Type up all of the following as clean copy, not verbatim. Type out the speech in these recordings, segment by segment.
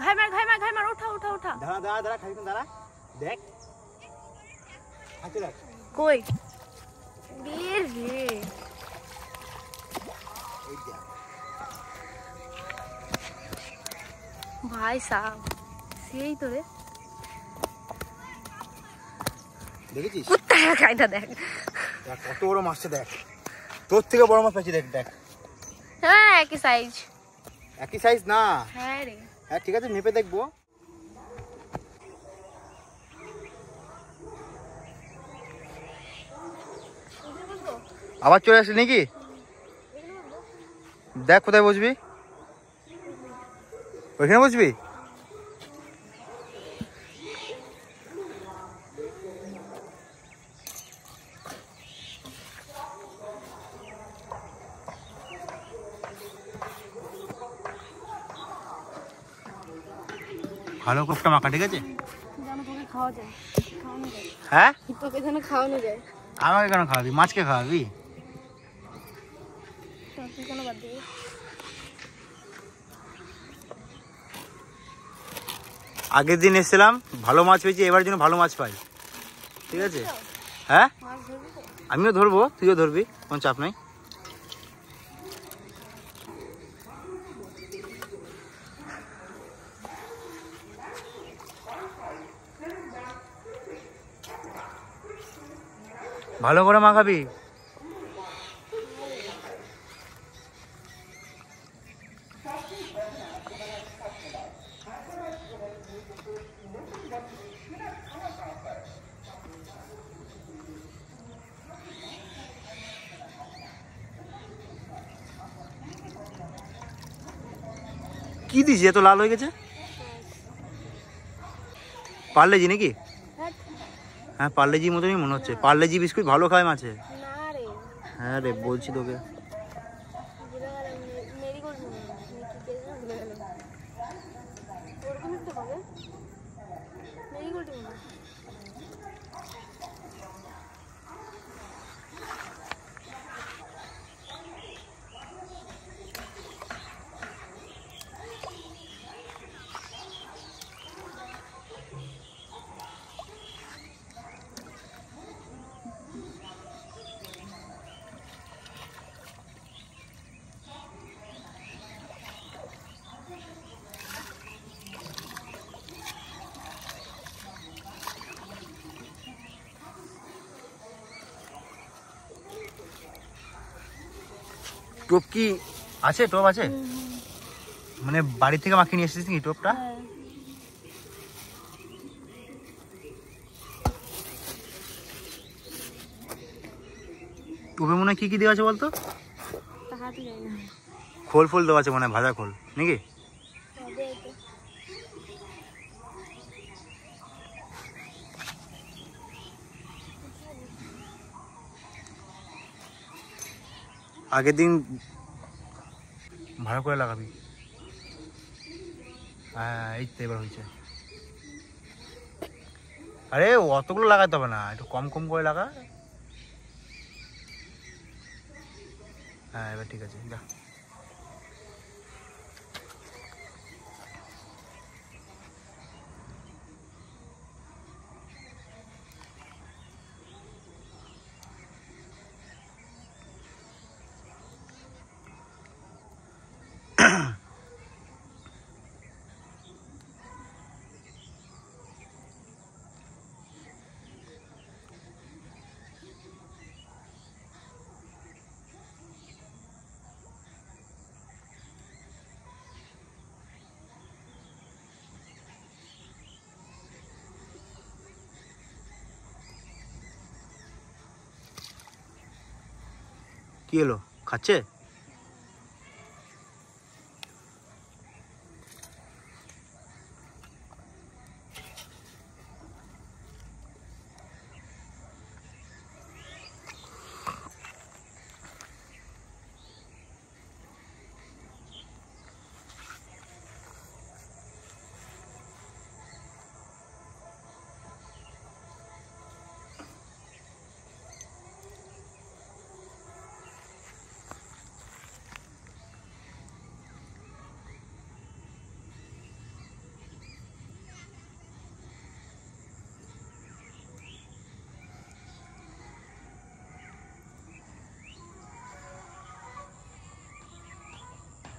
ঘাই মার ওঠা ওঠা ওঠা। দাঁড়া দাঁড়া দাঁড়া খানিকক্ষণ দাঁড়া দেখ কই বের রে ভাই সাহেব সেই তো রে দেখেছিস কুত্তা খাইটা দেখ কত বড় মাছটা দেখ তোর থেকে বড় মাছ পাচ্ছি দেখ দেখ হ্যাঁ একই সাইজ না হ্যাঁ রে হ্যাঁ ঠিক আছে মেপে দেখবো আবার চলে আসলি নাকি দেখ কোথায় বসবি ওইখানে বসবি ভালো কোপটা মাখা ঠিক আছে হ্যাঁ তোকে যেন খাওয়ানো যায় আমাকে কেন খাওয়াবি মাছকে খাওয়াবি কেন বাদ দিবি আগের দিন এসেছিলাম ভালো মাছ পেয়েছি এবার যেন ভালো মাছ পাই ঠিক আছে হ্যাঁ আমিও ধরবো তুইও ধরবি কোনো চাপ নাই ভালো করে মাখাবি কি দিছি এত লাল হয়ে গেছে পার্লেজি নাকি হ্যাঁ পার্লেজি মতনই মনে হচ্ছে পার্লেজি বিস্কুট ভালো খায় মাছে হ্যাঁ রে বলছি তোকে টোপ কি আছে টোপ আছে মানে বাড়ি থেকে মাখিয়ে নিয়ে এসেছিস কি টোপটা টোপে মনে হয় কি কি দেওয়া আছে বলতো খোল ফোল দেওয়া আছে মনে হয় ভাজা খোল নাকি আগের দিন ভালো করে লাগাবি হ্যাঁ এই তো এবার হয়েছে আরে অতগুলো লাগাতে হবে না একটু কম কম করে লাগা হ্যাঁ এবার ঠিক আছে যা কি হলো খাচ্ছে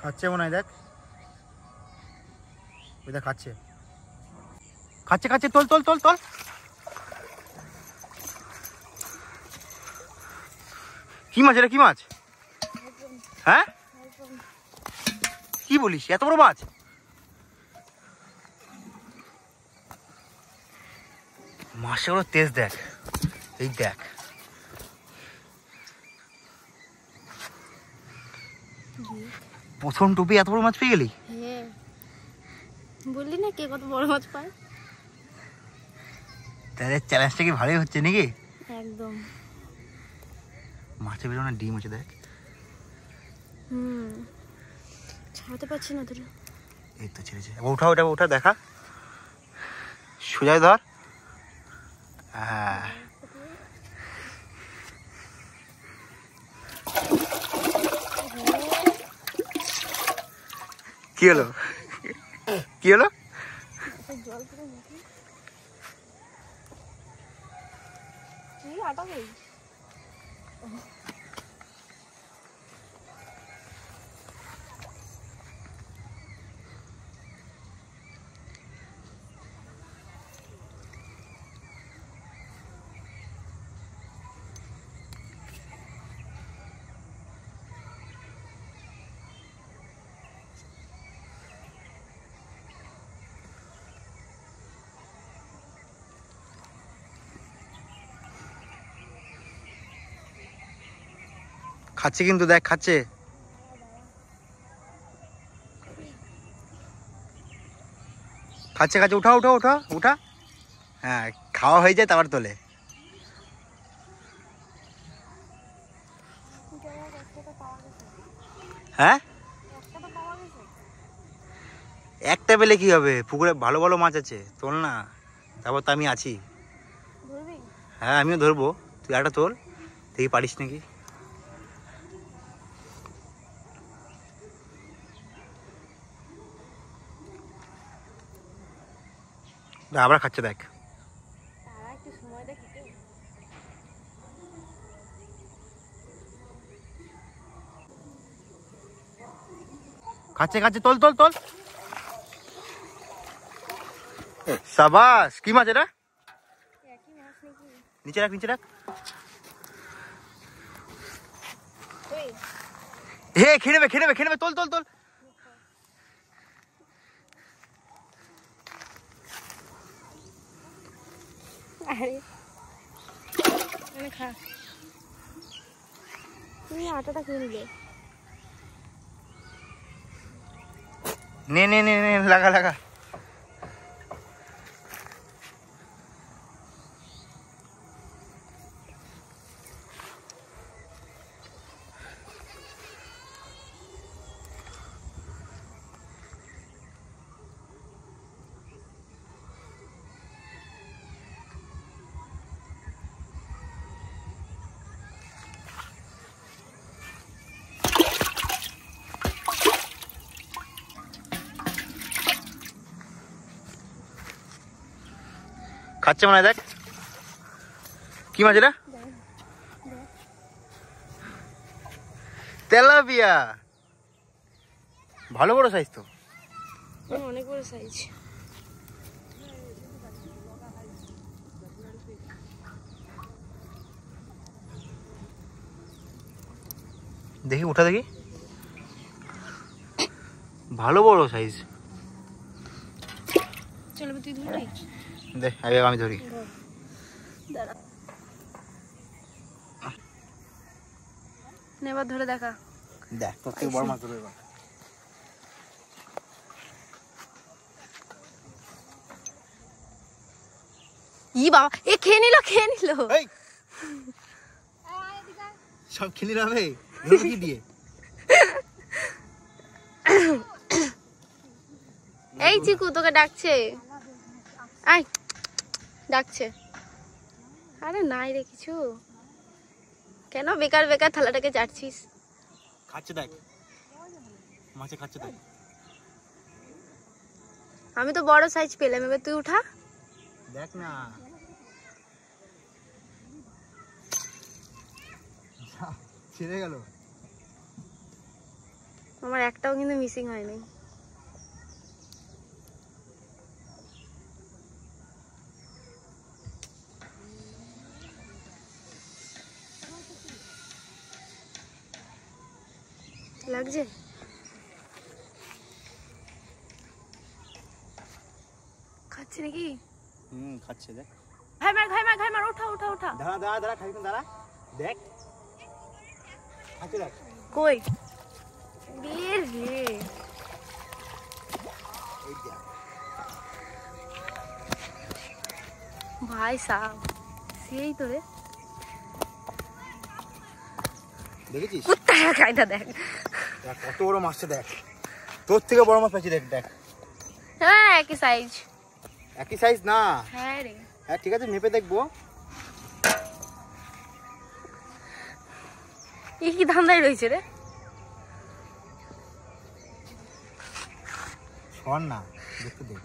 খাচ্ছে মনে হয়, দেখ ওই দেখ খাচ্ছে খাচ্ছে খাচ্ছে। তোল তোল তোল তোল। কি মাছ এটা, কি মাছ? হ্যাঁ কি বলিস, এত বড় মাছ? মাছগুলো তেজ দেখ, এই দেখ। প্রথম টুপি এত বড় মাছ পেয়ে গেলি? হ্যাঁ, বললি না কে কত বড় মাছ পায়। তাহলে চ্যালেঞ্জটা কি ভালোই হচ্ছে নাকি? একদম। মাছের বেরোনো ডিম আছে দেখ। ছাড়াতে পারছি না তোর। এই তো ছেড়েছে। উঠা ওটা উঠা, দেখা সোজা ধর। হ্যাঁ কি হলো, কি হলো? জল করে মুখে তুই আটা খাই। খাচ্ছে কিন্তু, দেখ খাচ্ছে। খাচ্ছে খাচ্ছে। উঠা উঠা উঠা উঠা। হ্যাঁ খাওয়া হয়ে যায় তারপর তোলে। হ্যাঁ একটা পেলে কি হবে, পুকুরে ভালো ভালো মাছ আছে, তোল না। তারপর তো আমি আছি। হ্যাঁ আমিও ধরবো, তুই একটা তোল, দেখি পারিস নাকি। আবার খাচ্ছে দেখ। খাচ্ছে খাচ্ছে। তোল তোল তোল। সাবাস। কি মাছ এটা? নিচে রাখ নিচে রাখ। হে খেয়ে নেবে খেয়ে নেবে খেয়ে নেবে। তোল তোল তোল। খা, তুমি আটাটা খেয়ে নিলে। নে নে নে নে, লাগা লাগা। খাচ্ছে মনে হয়, দেখ কি মাছ এটা? তেলাপিয়া। ভালো বড় সাইজ তো। অনেক বড় সাইজ। দেখি উঠা দেখি, ভালো বড় সাইজ। চলো তুই ধরবি? দেখ আগে আমি ধরি। এবার ধরে দেখা। দেখ তোর থেকে বড় মাছ ধরে এবার। ই বাবা, এ খেয়ে নিল খেয়ে নিল। সব খেলি যাবে, ধরবো কি দিয়ে? এই চিকু তোকে ডাকছে, আয় ডাকছে। আরে নাই রে কিছু, কেন বেকার বেকার থালাটাকে চাটছিস? খাচ্ছে দেখ, মাছে খাচ্ছে দেখ। আমি তো বড় সাইজ পেলাম, এবার তুই উঠা। দেখ না ছেড়ে গেল। আমার একটাও কিন্তু মিসিং হয়নি। লাগছে খাচ্ছে নাকি? খাচ্ছে দেখ। খাই মার ওঠা ওঠা ওঠা। দাঁড়া খাবি না, দাঁড়া দেখ খাচ্ছে দেখ। কই বের রে, এই দেখ ভাই সাহেব সেই তো রে। দেখেছিস কোথায় খাইটা দেখ, দেখ কত বড় মাছটা দেখ, তোর থেকে বড় মাছ পাচ্ছি দেখ। দেখ হ্যাঁ একই সাইজ। একই সাইজ না? হ্যাঁ রে, হ্যাঁ ঠিক আছে মেপে দেখবো। কি ধান্দায় রয়েছে রে? শোন না দেখতে দেখ।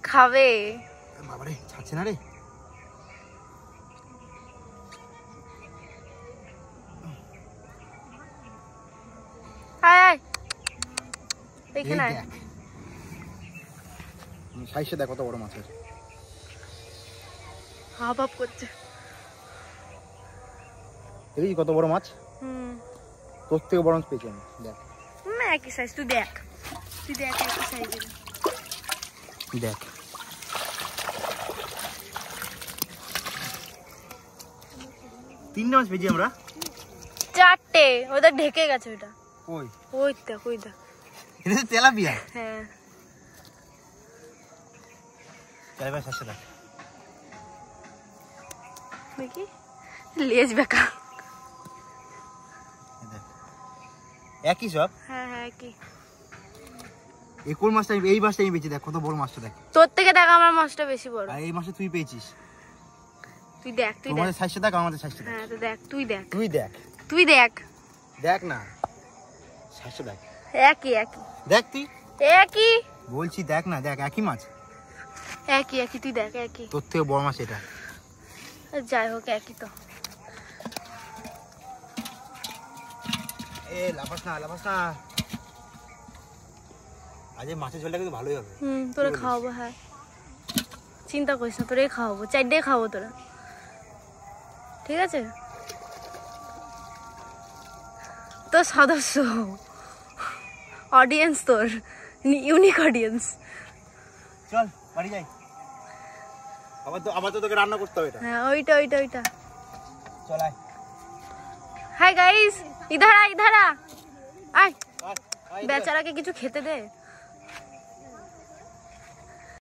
খাবে বাবারে ছাড়ছে না রে। আয় এখানে আয়। সাইজটা দেখ কত বড় মাছ আছে। হাপ হাপ করছে। দেখেছিস কত বড় মাছ? তোর থেকে বড় মাছ পেয়েছি আমি। দেখ একই সাইজ, তুই দেখ একই সাইজের। দেখ তিনটে মাছ পেয়েছি আমরা। চারটে, ওটা ঢেকে গেছে ওটা। ওই ওই দেখ এটা তো তেলাপিয়া। হ্যাঁ তেলাপিয়া সাইজটা দেখ। দেখি লেজ বেকা। একই সব। হ্যাঁ একই। এই কোন মাছটা, এই মাছটা আমি পেয়েছি দেখ কত বড় মাছটা দেখ। তোর থেকে দেখ আমার মাছটা বেশি বড়। আর এই মাছটা তুই পেয়েছিস। তুই দেখ তোমাদের সাইজটা দেখ, আমাদের সাইজটা দেখ। হ্যাঁ তো দেখ, তুই দেখ দেখ না সাইজটা দেখ। একই দেখ তুই একই বলছি, দেখ না দেখ একই মাছ। একই তুই দেখ একই। তোর থেকে বড় মাছ এটা। যাই হোক একই তো। লাফাস না আজ মাছের ঝোলটা কিন্তু ভালোই হবে। তোরা খাওয়াবো। হ্যাঁ চিন্তা করিস না, তোরাই খাওয়াবো, 4 খাওয়াবো তোরা, ঠিক আছে? তোর সদস্য অডিয়েন্স, তোর ইউনিক অডিয়েন্স। চল বাড়ি যাই, আবার তো তোকে রান্না করতে হবে এটা। হ্যাঁ ওইটা চল আয়। হাই গাইস, ইধারা আয়, বেচারাকে কিছু খেতে দে।